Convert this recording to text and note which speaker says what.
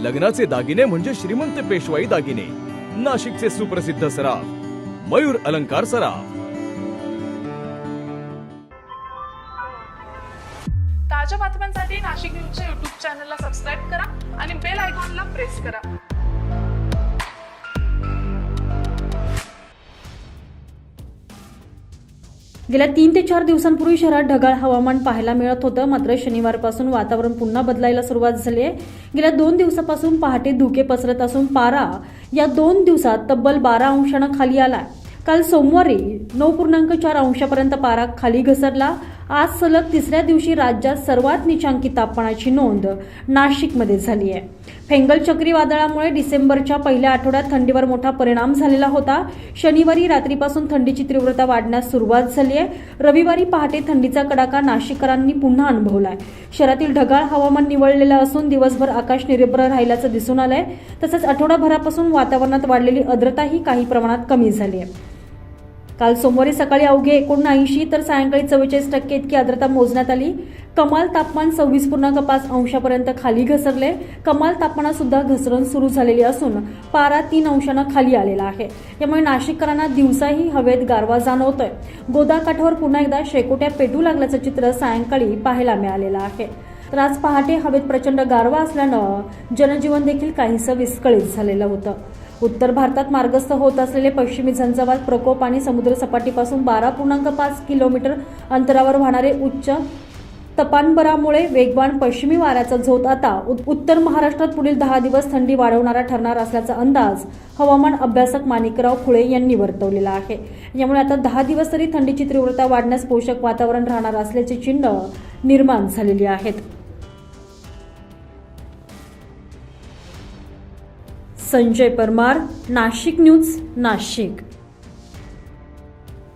Speaker 1: लग्नाचे दागिने म्हणजे श्रीमंत पेशवाई दागिने. नाशिकचे सुप्रसिद्ध सराफ मयूर अलंकार सराफ.
Speaker 2: ताज्या बातम्यांसाठी नाशिक न्यूजच्या YouTube चॅनलला सबस्क्राईब करा आणि बेल आयकॉनला प्रेस करा.
Speaker 3: गेल्या 3 ते 4 दिवसांपूर्वी शहरात ढगाळ हवामान पाहायला मिळत होतं. मात्र शनिवारपासून वातावरण पुन्हा बदलायला सुरुवात झाली आहे. गेल्या 2 दिवसापासून पहाटे धुके पसरत असून पारा या 2 दिवसात तब्बल 12 अंशांना खाली आलाय. काल सोमवारी 9.4 अंशापर्यंत पारा खाली घसरला. आज सलग तिसऱ्या दिवशी राज्यात सर्वात निचांकी तापमानाची नोंद नाशिकमध्ये झाली आहे. फेंगल चक्रीवादळामुळे डिसेंबरच्या पहिल्या आठवड्यात थंडीवर मोठा परिणाम झालेला होता. शनिवारी रात्रीपासून थंडीची तीव्रता वाढण्यास सुरुवात झाली आहे. रविवारी पहाटे थंडीचा कडाका नाशिककरांनी पुन्हा अनुभवलाय. शहरातील ढगाळ हवामान निवळलेलं असून दिवसभर आकाश निरभ्र राहिल्याचं दिसून आलंय. तसंच आठवडाभरापासून वातावरणात वाढलेली आर्द्रताही काही प्रमाणात कमी झाली आहे. काल सोमवारी सकाळी अवघे 79 तर सायंकाळी 44% इतकी आर्द्रता मोजण्यात आली. कमाल तापमान 26.5 अंशापर्यंत खाली घसरले. कमाल तापमानात सुद्धा घसरण सुरू झालेली असून पारा 3 अंशांना खाली आलेला आहे. यामुळे नाशिककरांना दिवसाही हवेत गारवा जाणवतोय. गोदाकाठावर पुन्हा एकदा शेकोट्या पेटू लागल्याचं चित्र सायंकाळी पाहायला मिळालेलं आहे. तर आज पहाटे हवेत प्रचंड गारवा असल्यानं जनजीवन देखील काहीसं विस्कळीत झालेलं होतं. उत्तर भारतात मार्गस्थ होत असलेले पश्चिमी झंझावात प्रकोप आणि समुद्रसपाटीपासून 12.5 किलोमीटर अंतरावर वाहणारे उच्च तपांबरामुळे वेगवान पश्चिमी वाऱ्याचा झोत आता उत्तर महाराष्ट्रात पुढील 10 दिवस थंडी वाढवणारा ठरणार असल्याचा अंदाज हवामान अभ्यासक माणिकराव खुळे यांनी वर्तवलेला आहे. यामुळे आता 10 दिवस तरी थंडीची तीव्रता वाढण्यास पोषक वातावरण राहणार असल्याची चिन्ह निर्माण झालेली आहेत. संजय परमार, नाशिक न्यूज, नाशिक.